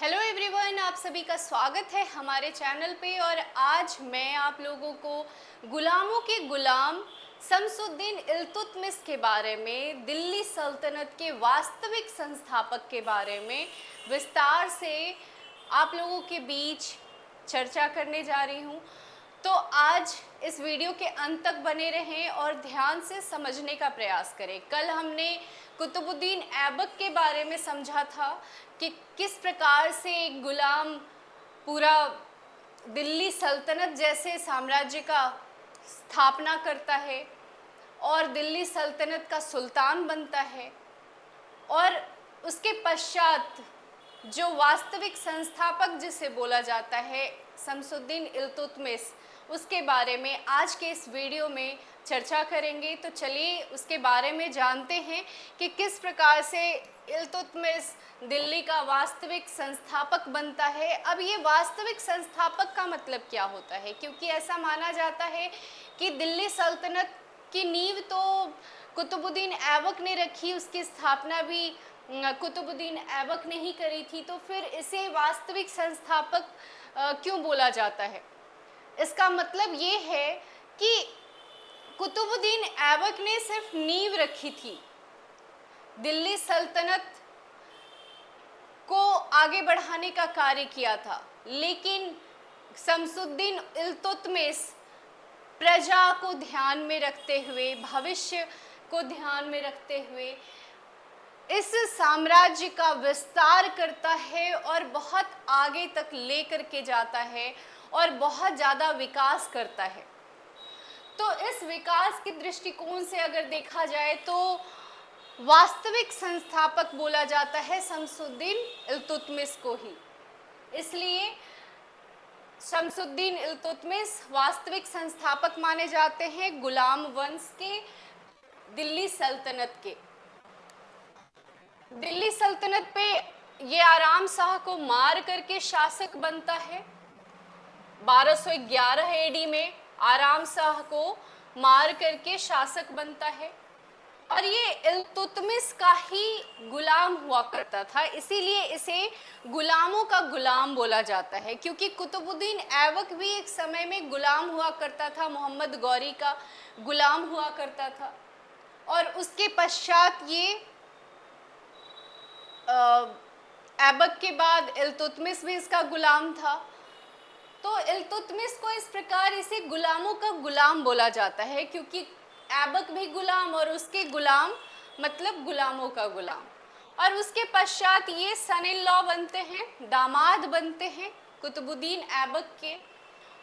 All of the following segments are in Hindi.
हेलो एवरीवन, आप सभी का स्वागत है हमारे चैनल पे। और आज मैं आप लोगों को गुलामों के गुलाम शमसुद्दीन इल्तुतमिश के बारे में, दिल्ली सल्तनत के वास्तविक संस्थापक के बारे में विस्तार से आप लोगों के बीच चर्चा करने जा रही हूँ। तो आज इस वीडियो के अंत तक बने रहें और ध्यान से समझने का प्रयास करें। कल हमने कुतुबुद्दीन ऐबक के बारे में समझा था कि किस प्रकार से एक गुलाम पूरा दिल्ली सल्तनत जैसे साम्राज्य का स्थापना करता है और दिल्ली सल्तनत का सुल्तान बनता है, और उसके पश्चात जो वास्तविक संस्थापक जिसे बोला जाता है शमसुद्दीन इल्तुतमिश, उसके बारे में आज के इस वीडियो में चर्चा करेंगे। तो चलिए उसके बारे में जानते हैं कि किस प्रकार से इल्तुतमिश दिल्ली का वास्तविक संस्थापक बनता है। अब ये वास्तविक संस्थापक का मतलब क्या होता है, क्योंकि ऐसा माना जाता है कि दिल्ली सल्तनत की नींव तो कुतुबुद्दीन ऐबक ने रखी, उसकी स्थापना भी कुतुबुद्दीन ऐबक ने ही करी थी, तो फिर इसे वास्तविक संस्थापक क्यों बोला जाता है। इसका मतलब ये है कि कुतुबुद्दीन ऐबक ने सिर्फ नींव रखी थी, दिल्ली सल्तनत को आगे बढ़ाने का कार्य किया था, लेकिन शमसुद्दीन इल्तुतमिश प्रजा को ध्यान में रखते हुए, भविष्य को ध्यान में रखते हुए इस साम्राज्य का विस्तार करता है और बहुत आगे तक लेकर के जाता है और बहुत ज़्यादा विकास करता है। तो इस विकास के दृष्टिकोण से अगर देखा जाए तो वास्तविक संस्थापक बोला जाता है शमसुद्दीन इल्तुतमिश को ही। इसलिए शमसुद्दीन इल्तुतमिश वास्तविक संस्थापक माने जाते हैं गुलाम वंश के, दिल्ली सल्तनत के। दिल्ली सल्तनत पे ये आराम शाह को मार करके शासक बनता है। 1211 एडी में आराम शाह को मार करके शासक बनता है, और ये इल्तुतमिश का ही गुलाम हुआ करता था, इसीलिए इसे गुलामों का गुलाम बोला जाता है। क्योंकि कुतुबुद्दीन ऐबक भी एक समय में गुलाम हुआ करता था, मोहम्मद गौरी का गुलाम हुआ करता था, और उसके पश्चात ये ऐबक के बाद इल्तुतमिश भी इसका गुलाम था। तो इल्तुतमिश को इस प्रकार इसे गुलामों का गुलाम बोला जाता है, क्योंकि ऐबक भी गुलाम और उसके गुलाम मतलब गुलामों का गुलाम। और उसके पश्चात ये सन इन लॉ बनते हैं, दामाद बनते हैं कुतुबुद्दीन ऐबक के,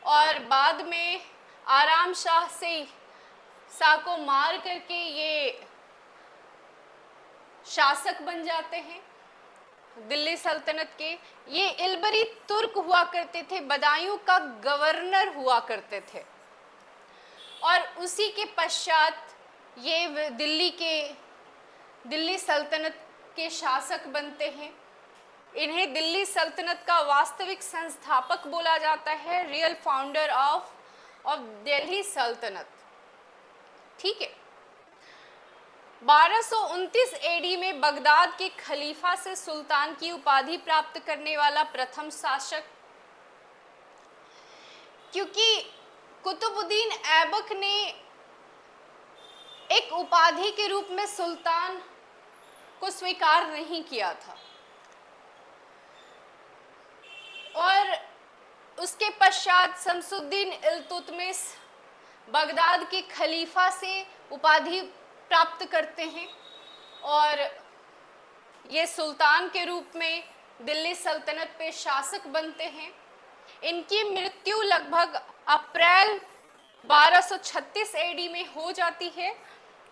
और बाद में आराम शाह को मार करके ये शासक बन जाते हैं दिल्ली सल्तनत के। ये इल्बरी तुर्क हुआ करते थे, बदायूं का गवर्नर हुआ करते थे, और उसी के पश्चात ये दिल्ली सल्तनत के शासक बनते हैं। इन्हें दिल्ली सल्तनत का वास्तविक संस्थापक बोला जाता है, रियल फाउंडर ऑफ दिल्ली सल्तनत। ठीक है। 1229 एडी में बगदाद के खलीफा से सुल्तान की उपाधि प्राप्त करने वाला प्रथम शासक, क्योंकि कुतुबुद्दीन ऐबक ने एक उपाधि के रूप में सुल्तान को स्वीकार नहीं किया था, और उसके पश्चात शमसुद्दीन इल्तुतमिश बगदाद के खलीफा से उपाधि प्राप्त करते हैं, और ये सुल्तान के रूप में दिल्ली सल्तनत पे शासक बनते हैं। इनकी मृत्यु लगभग अप्रैल 1236 एडी में हो जाती है,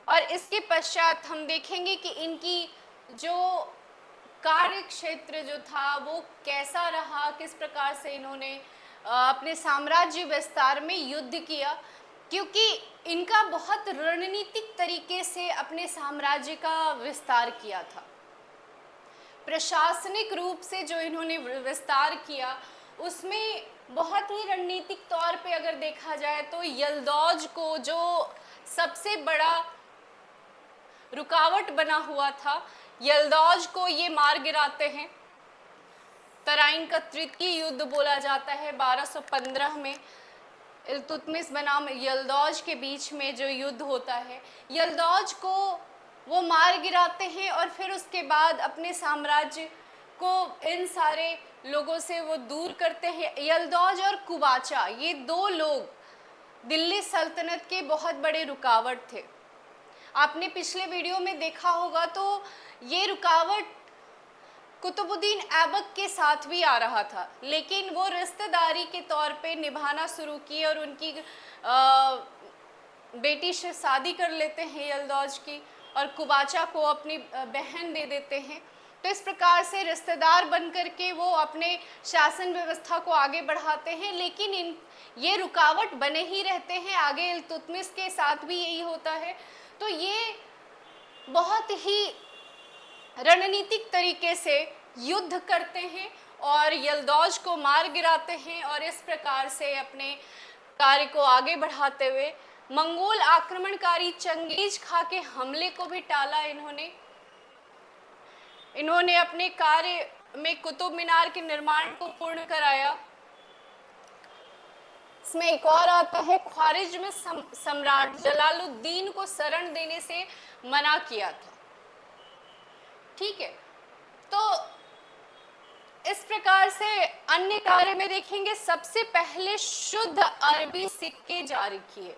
और इसके पश्चात हम देखेंगे कि इनकी जो कार्य क्षेत्र जो था वो कैसा रहा, किस प्रकार से इन्होंने अपने साम्राज्य विस्तार में युद्ध किया, क्योंकि इनका बहुत रणनीतिक तरीके से अपने साम्राज्य का विस्तार किया था। प्रशासनिक रूप से जो इन्होंने विस्तार किया उसमें बहुत ही रणनीतिक तौर पे अगर देखा जाए तो यल्दौज को, जो सबसे बड़ा रुकावट बना हुआ था, यल्दौज को ये मार गिराते हैं। तराइन का तृतीय युद्ध बोला जाता है। 1215 में इल्तुतमिश बनाम यल्दौज के बीच में जो युद्ध होता है, यल्दौज को वो मार गिराते हैं और फिर उसके बाद अपने साम्राज्य को इन सारे लोगों से वो दूर करते हैं। यल्दौज और कुबाचा, ये दो लोग दिल्ली सल्तनत के बहुत बड़े रुकावट थे। आपने पिछले वीडियो में देखा होगा तो ये रुकावट कुतुबुद्दीन ऐबक के साथ भी आ रहा था, लेकिन वो रिश्तेदारी के तौर पे निभाना शुरू किए और उनकी बेटी से शादी कर लेते हैं यल्दौज की, और कुबाचा को अपनी बहन दे देते हैं। तो इस प्रकार से रिश्तेदार बन कर के वो अपने शासन व्यवस्था को आगे बढ़ाते हैं, लेकिन ये रुकावट बने ही रहते हैं। आगे इल्तुतमिश के साथ भी यही होता है। तो ये बहुत ही रणनीतिक तरीके से युद्ध करते हैं और यल्दौज को मार गिराते हैं, और इस प्रकार से अपने कार्य को आगे बढ़ाते हुए मंगोल आक्रमणकारी चंगेज खां के हमले को भी टाला। इन्होंने अपने कार्य में कुतुब मीनार के निर्माण को पूर्ण कराया। इसमें एक और आता है, ख्वारिज्म सम्राट जलालुद्दीन को शरण देने से मना किया था। ठीक है, तो इस प्रकार से अन्य कार्य में देखेंगे, सबसे पहले शुद्ध अरबी सिक्के जारी किए,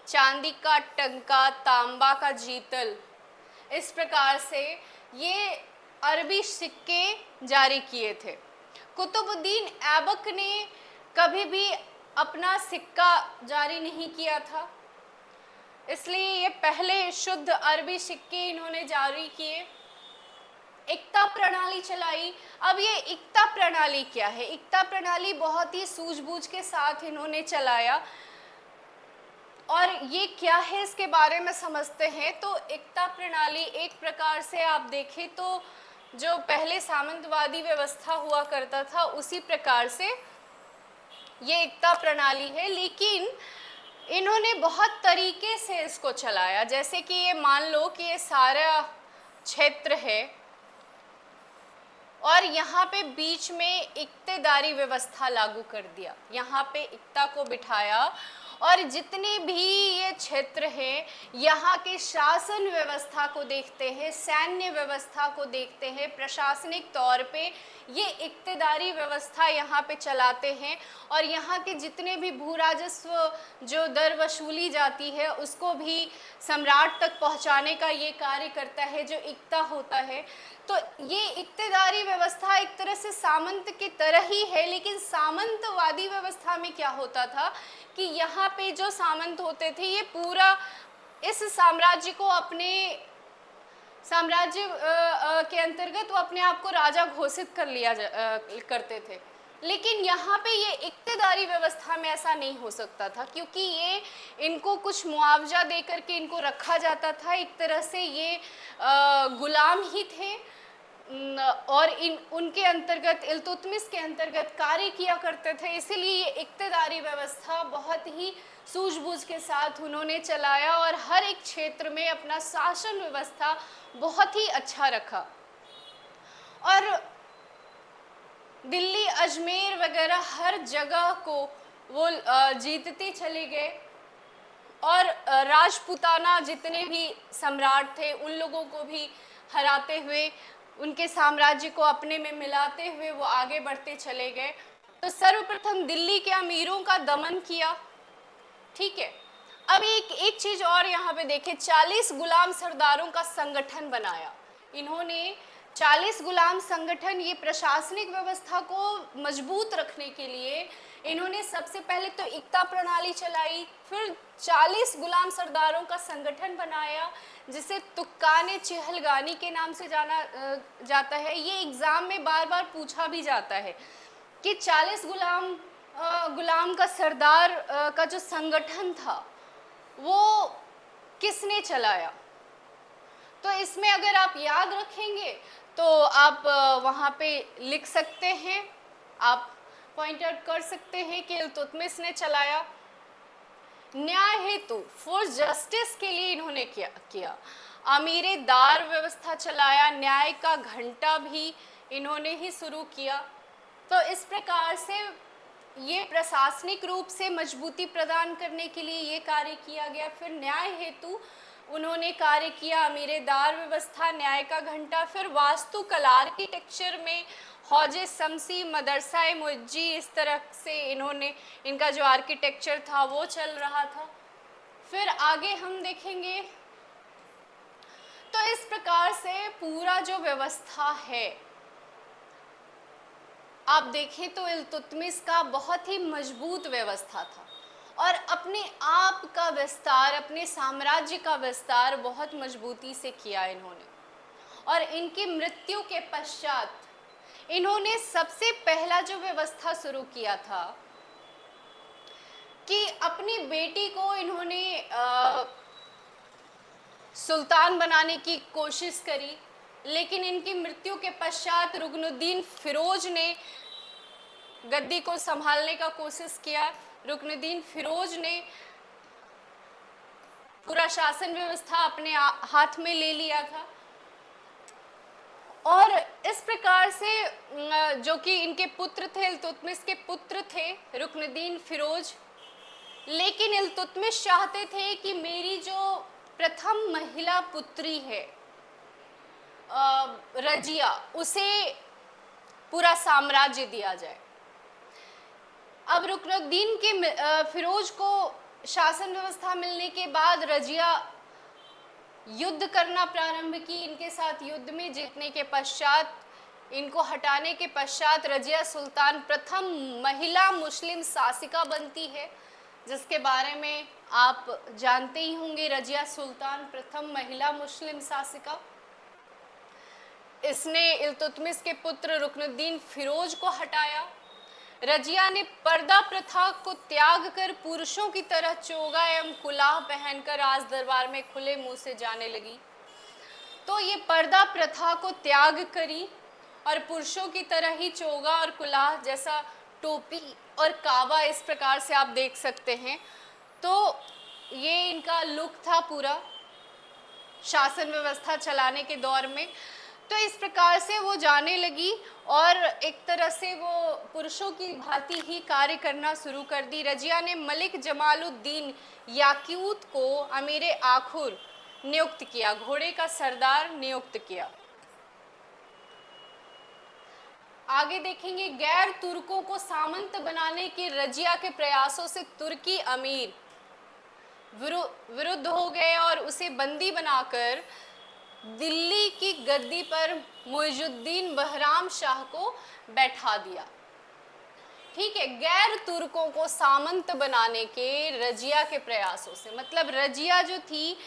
चांदी का टंका, तांबा का जीतल, इस प्रकार से ये अरबी सिक्के जारी किए थे। कुतुबुद्दीन ऐबक ने कभी भी अपना सिक्का जारी नहीं किया था, इसलिए ये पहले शुद्ध अरबी सिक्के इन्होंने जारी किए। इक्ता प्रणाली चलाई। अब ये इक्ता प्रणाली क्या है? इक्ता प्रणाली बहुत ही सूझबूझ के साथ इन्होंने चलाया, और ये क्या है इसके बारे में समझते हैं। तो इक्ता प्रणाली एक प्रकार से आप देखें तो जो पहले सामंतवादी व्यवस्था हुआ करता था उसी प्रकार से ये इक्ता प्रणाली है, लेकिन इन्होंने बहुत तरीके से इसको चलाया। जैसे कि ये मान लो कि ये सारा क्षेत्र है और यहाँ पे बीच में इक्तेदारी व्यवस्था लागू कर दिया, यहाँ पे इक्ता को बिठाया, और जितने भी ये क्षेत्र हैं यहाँ के शासन व्यवस्था को देखते हैं, सैन्य व्यवस्था को देखते हैं, प्रशासनिक तौर पे ये इक्तेदारी व्यवस्था यहाँ पे चलाते हैं, और यहाँ के जितने भी भू राजस्व जो दर वसूली जाती है उसको भी सम्राट तक पहुँचाने का ये कार्य करता है जो इक्ता होता है। तो ये इक्तेदारी व्यवस्था एक तरह से सामंत की तरह ही है, लेकिन सामंतवादी व्यवस्था में क्या होता था कि यहाँ पे जो सामंत होते थे ये पूरा इस साम्राज्य को अपने साम्राज्य के अंतर्गत वो अपने आप को राजा घोषित कर लिया करते थे। लेकिन यहाँ पे ये इक्तेदारी व्यवस्था में ऐसा नहीं हो सकता था, क्योंकि ये इनको कुछ मुआवजा दे करके इनको रखा जाता था। एक तरह से ये गुलाम ही थे और उनके अंतर्गत इल्तुतमिश के अंतर्गत कार्य किया करते थे। इसीलिए ये इक्तेदारी व्यवस्था बहुत ही सूझबूझ के साथ उन्होंने चलाया और हर एक क्षेत्र में अपना शासन व्यवस्था बहुत ही अच्छा रखा। और दिल्ली, अजमेर वगैरह हर जगह को वो जीतते चले गए, और राजपूताना जितने भी सम्राट थे उन लोगों को भी हराते हुए, उनके साम्राज्य को अपने में मिलाते हुए वो आगे बढ़ते चले गए। तो सर्वप्रथम दिल्ली के अमीरों का दमन किया। ठीक है, अब एक चीज और यहाँ पे देखें, 40 गुलाम सरदारों का संगठन बनाया इन्होंने। 40 गुलाम संगठन, ये प्रशासनिक व्यवस्था को मजबूत रखने के लिए इन्होंने सबसे पहले तो इक्ता प्रणाली चलाई, फिर 40 गुलाम सरदारों का संगठन बनाया जिसे तुक्काने चहलगानी के नाम से जाना जाता है। ये एग्जाम में बार बार पूछा भी जाता है कि 40 गुलाम का सरदार का जो संगठन था वो किसने चलाया। तो इसमें अगर आप याद रखेंगे तो आप वहाँ पे लिख सकते हैं, आप पॉइंट आउट कर सकते हैं कि इल्तुतमिश ने चलाया। न्याय हेतु, फॉर जस्टिस के लिए इन्होंने किया। अमीरे दार व्यवस्था चलाया, न्याय का घंटा भी इन्होंने ही शुरू किया। तो इस प्रकार से ये प्रशासनिक रूप से मजबूती प्रदान करने के लिए ये कार्य किया गया। फिर न्याय हेतु उन्होंने कार्य किया, अमीरेदार व्यवस्था, न्याय का घंटा। फिर वास्तुकला आर्किटेक्चर में हौजे शमसी, मदरसा मुज्जी, इस तरह से इन्होंने, इनका जो आर्किटेक्चर था वो चल रहा था। फिर आगे हम देखेंगे, तो इस प्रकार से पूरा जो व्यवस्था है, आप देखें तो इल्तुतमिश का बहुत ही मजबूत व्यवस्था था और अपने आप का विस्तार, अपने साम्राज्य का विस्तार बहुत मजबूती से किया इन्होंने। और इनकी मृत्यु के पश्चात इन्होंने सबसे पहला जो व्यवस्था शुरू किया था कि अपनी बेटी को इन्होंने सुल्तान बनाने की कोशिश करी, लेकिन इनकी मृत्यु के पश्चात रुकनुद्दीन फिरोज ने गद्दी को संभालने का कोशिश किया। रुकनुद्दीन फिरोज ने पूरा शासन व्यवस्था अपने हाथ में ले लिया था और इस प्रकार से जो कि इनके पुत्र थे, इल्तुतमिश के पुत्र थे रुकनुद्दीन फिरोज, लेकिन इल्तुतमिश चाहते थे कि मेरी जो प्रथम महिला पुत्री है रजिया, उसे पूरा साम्राज्य दिया जाए। अब रुकनुद्दीन के फिरोज को शासन व्यवस्था मिलने के बाद रजिया युद्ध करना प्रारंभ की। इनके साथ युद्ध में जीतने के पश्चात, इनको हटाने के पश्चात रजिया सुल्तान प्रथम महिला मुस्लिम शासिका बनती है, जिसके बारे में आप जानते ही होंगे। रजिया सुल्तान प्रथम महिला मुस्लिम शासिका। इसने इल्तुतमिश के पुत्र रुकनुद्दीन फिरोज को हटाया। रजिया ने पर्दा प्रथा को त्याग कर पुरुषों की तरह चोगा एवं कुलाह पहनकर राज दरबार में खुले मुंह से जाने लगी। तो ये पर्दा प्रथा को त्याग करी और पुरुषों की तरह ही चोगा और कुलाह जैसा टोपी और काबा, इस प्रकार से आप देख सकते हैं। तो ये इनका लुक था पूरा शासन व्यवस्था चलाने के दौर में। तो इस प्रकार से वो जाने लगी और एक तरह से वो पुरुषों की भांति ही कार्य करना शुरू कर दी। रजिया ने मलिक जमालुद्दीन याक्यूत को अमीर आखुर नियुक्त किया, घोड़े का सरदार नियुक्त किया। आगे देखेंगे, गैर तुर्कों को सामंत बनाने के रजिया के प्रयासों से तुर्की अमीर विरुद्ध हो गए और उसे बंदी बनाकर दिल्ली की गद्दी पर मुइजुद्दीन बहराम शाह को बैठा दिया। ठीक है, गैर तुर्कों को सामंत बनाने के रजिया के प्रयासों से, मतलब रजिया जो थी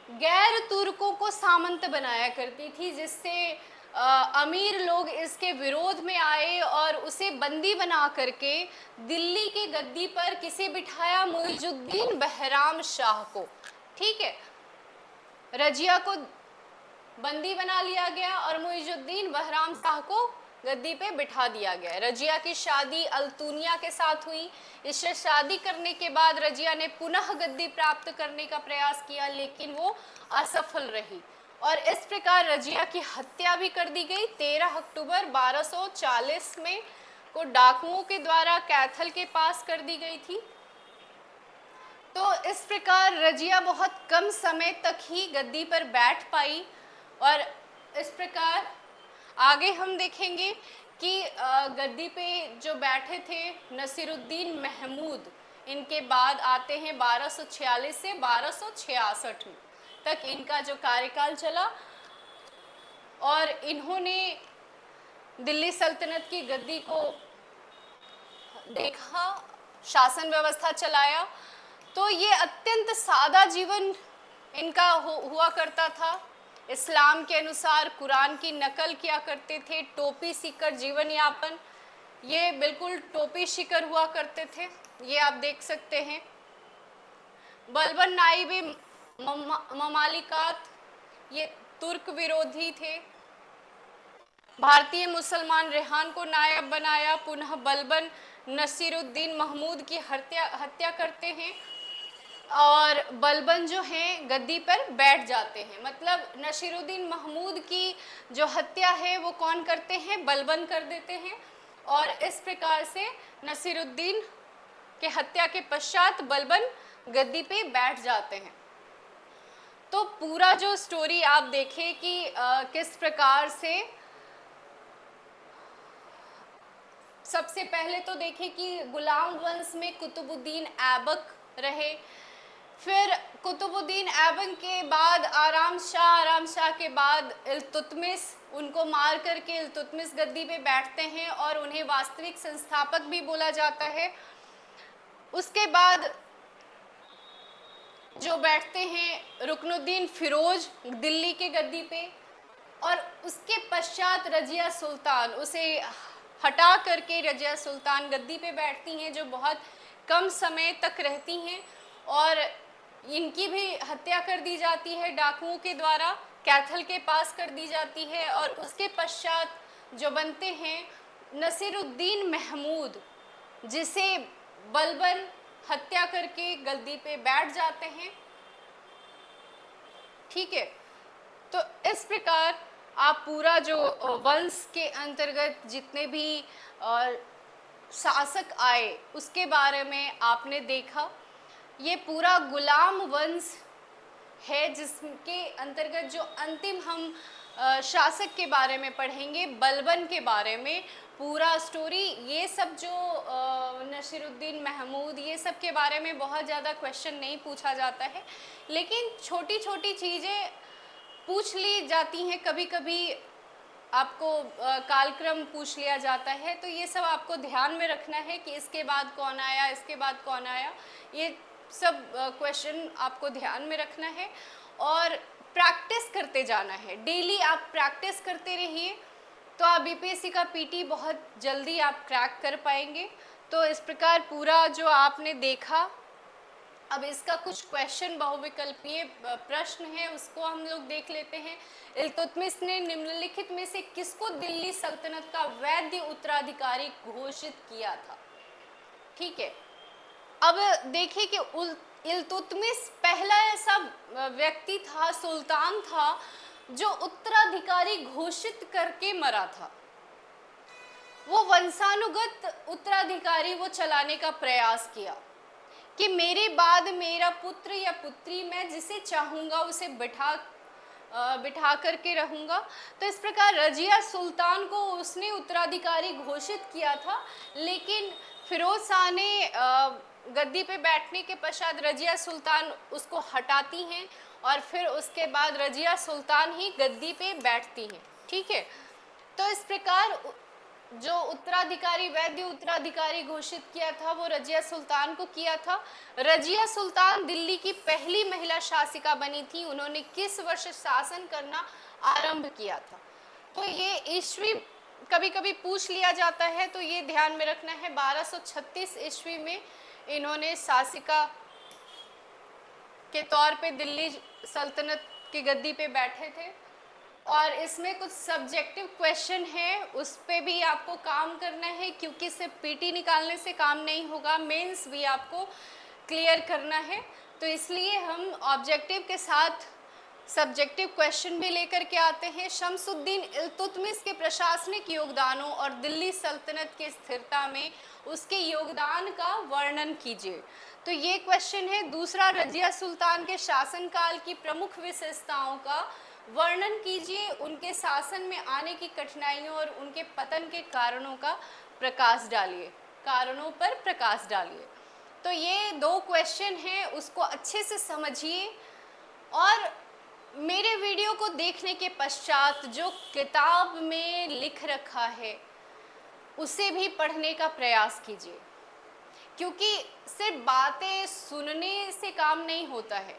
गैर तुर्कों को सामंत बनाया करती थी, जिससे अमीर लोग इसके विरोध में आए और उसे बंदी बना करके दिल्ली की गद्दी पर किसे बिठाया? मुइजुद्दीन बहराम शाह को। ठीक है, रजिया को बंदी बना लिया गया और मुइजुद्दीन बहराम शाह को गद्दी पे बिठा दिया गया। रजिया की शादी अल्तुनिया के साथ हुई। इससे शादी करने के बाद रजिया ने पुनः गद्दी प्राप्त करने का प्रयास किया, लेकिन वो असफल रही और इस प्रकार रजिया की हत्या भी कर दी गई। 13 अक्टूबर 1240 में को डाकुओं के द्वारा कैथल के पास कर दी गई थी। तो इस प्रकार रजिया बहुत कम समय तक ही गद्दी पर बैठ पाई और इस प्रकार आगे हम देखेंगे कि गद्दी पे जो बैठे थे नसीरुद्दीन महमूद, इनके बाद आते हैं 1246 से 1266 तक इनका जो कार्यकाल चला और इन्होंने दिल्ली सल्तनत की गद्दी को देखा, शासन व्यवस्था चलाया। तो ये अत्यंत सादा जीवन इनका हुआ करता था। इस्लाम के अनुसार कुरान की नकल किया करते थे, टोपी सीकर जीवन यापन, ये बिल्कुल टोपी शिकर हुआ करते थे, ये आप देख सकते हैं। बलबन नाइबे ममालिकात, ये तुर्क विरोधी थे। भारतीय मुसलमान रेहान को नायब बनाया। पुनः बलबन नसीरुद्दीन महमूद की हत्या करते हैं और बलबन जो हैं गद्दी पर बैठ जाते हैं। मतलब नसीरुद्दीन महमूद की जो हत्या है वो कौन करते हैं? बलबन कर देते हैं और इस प्रकार से नसीरुद्दीन के हत्या के पश्चात बलबन गद्दी पे बैठ जाते हैं। तो पूरा जो स्टोरी आप देखें कि किस प्रकार से सबसे पहले तो देखें कि गुलाम वंश में कुतुबुद्दीन ऐबक रहे, फिर कुतुबुद्दीन ऐबक के बाद आराम शाह के बाद इल्तुतमिश, उनको मार करके इल्तुतमिश गद्दी पे बैठते हैं और उन्हें वास्तविक संस्थापक भी बोला जाता है। उसके बाद जो बैठते हैं रुकनुद्दीन फिरोज दिल्ली के गद्दी पे, और उसके पश्चात रजिया सुल्तान, उसे हटा करके रजिया सुल्तान गद्दी पे बैठती हैं, जो बहुत कम समय तक रहती हैं और इनकी भी हत्या कर दी जाती है डाकुओं के द्वारा, कैथल के पास कर दी जाती है। और उसके पश्चात जो बनते हैं नसीरुद्दीन महमूद, जिसे बलबन हत्या करके गद्दी पे बैठ जाते हैं। ठीक है, तो इस प्रकार आप पूरा जो वंश के अंतर्गत जितने भी शासक आए उसके बारे में आपने देखा। ये पूरा गुलाम वंश है जिसके अंतर्गत जो अंतिम हम शासक के बारे में पढ़ेंगे, बलबन के बारे में पूरा स्टोरी। ये सब जो नसीरुद्दीन महमूद, ये सब के बारे में बहुत ज़्यादा क्वेश्चन नहीं पूछा जाता है, लेकिन छोटी छोटी चीज़ें पूछ ली जाती हैं। कभी कभी आपको कालक्रम पूछ लिया जाता है, तो ये सब आपको ध्यान में रखना है कि इसके बाद कौन आया, इसके बाद कौन आया, ये सब क्वेश्चन आपको ध्यान में रखना है और प्रैक्टिस करते जाना है। डेली आप प्रैक्टिस करते रहिए तो आप बीपीएससी का पीटी बहुत जल्दी आप क्रैक कर पाएंगे। तो इस प्रकार पूरा जो आपने देखा, अब इसका कुछ क्वेश्चन बहुविकल्पीय प्रश्न है, उसको हम लोग देख लेते हैं। इल्तुतमिश ने निम्नलिखित में से किसको दिल्ली सल्तनत का वैध उत्तराधिकारी घोषित किया था? ठीक है, अब देखिए कि इल्तुतमिश पहला ऐसा व्यक्ति था, सुल्तान था, जो उत्तराधिकारी घोषित करके मरा था। वो वंशानुगत उत्तराधिकारी वो चलाने का प्रयास किया कि मेरे बाद मेरा पुत्र या पुत्री, मैं जिसे चाहूँगा उसे बिठा करके रहूँगा। तो इस प्रकार रजिया सुल्तान को उसने उत्तराधिकारी घोषित किया था, लेकिन फिरोज शाह ने गद्दी पे बैठने के पश्चात रजिया सुल्तान उसको हटाती हैं और फिर उसके बाद रजिया सुल्तान ही गद्दी पे बैठती हैं। ठीक है, तो इस प्रकार जो उत्तराधिकारी, वैध उत्तराधिकारी घोषित किया था वो रजिया सुल्तान को किया था। रजिया सुल्तान दिल्ली की पहली महिला शासिका बनी थी। उन्होंने किस वर्ष शासन करना आरंभ किया था? तो ये ईस्वी कभी कभी पूछ लिया जाता है, तो ये ध्यान में रखना है। 1236 ईस्वी में इन्होंने शासिका के तौर पे दिल्ली सल्तनत की गद्दी पे बैठे थे। और इसमें कुछ सब्जेक्टिव क्वेश्चन है, उस पे भी आपको काम करना है, क्योंकि सिर्फ पीटी निकालने से काम नहीं होगा, मेंस भी आपको क्लियर करना है। तो इसलिए हम ऑब्जेक्टिव के साथ सब्जेक्टिव क्वेश्चन भी लेकर के आते हैं। शमसुद्दीन इल्तुतमिश के प्रशासनिक योगदानों और दिल्ली सल्तनत की स्थिरता में उसके योगदान का वर्णन कीजिए। तो ये क्वेश्चन है। दूसरा, रजिया सुल्तान के शासनकाल की प्रमुख विशेषताओं का वर्णन कीजिए, उनके शासन में आने की कठिनाइयों और उनके पतन के कारणों का प्रकाश डालिए, कारणों पर प्रकाश डालिए। तो ये दो क्वेश्चन हैं, उसको अच्छे से समझिए और मेरे वीडियो को देखने के पश्चात जो किताब में लिख रखा है उसे भी पढ़ने का प्रयास कीजिए, क्योंकि सिर्फ बातें सुनने से काम नहीं होता है,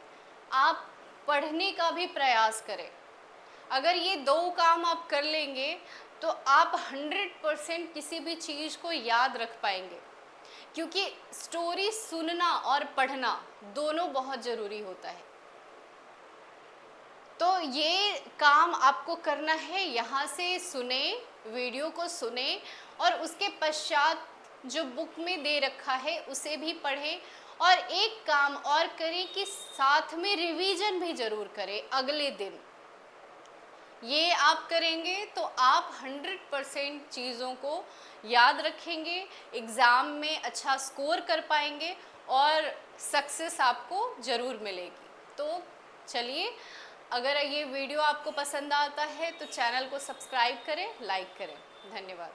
आप पढ़ने का भी प्रयास करें। अगर ये दो काम आप कर लेंगे तो आप 100% किसी भी चीज़ को याद रख पाएंगे, क्योंकि स्टोरी सुनना और पढ़ना दोनों बहुत ज़रूरी होता है। तो ये काम आपको करना है, यहाँ से सुने, वीडियो को सुने और उसके पश्चात जो बुक में दे रखा है उसे भी पढ़ें। और एक काम और करें कि साथ में रिवीजन भी ज़रूर करें अगले दिन। ये आप करेंगे तो आप 100% चीज़ों को याद रखेंगे, एग्ज़ाम में अच्छा स्कोर कर पाएंगे और सक्सेस आपको ज़रूर मिलेगी। तो चलिए, अगर ये वीडियो आपको पसंद आता है तो चैनल को सब्सक्राइब करें, लाइक करें। धन्यवाद।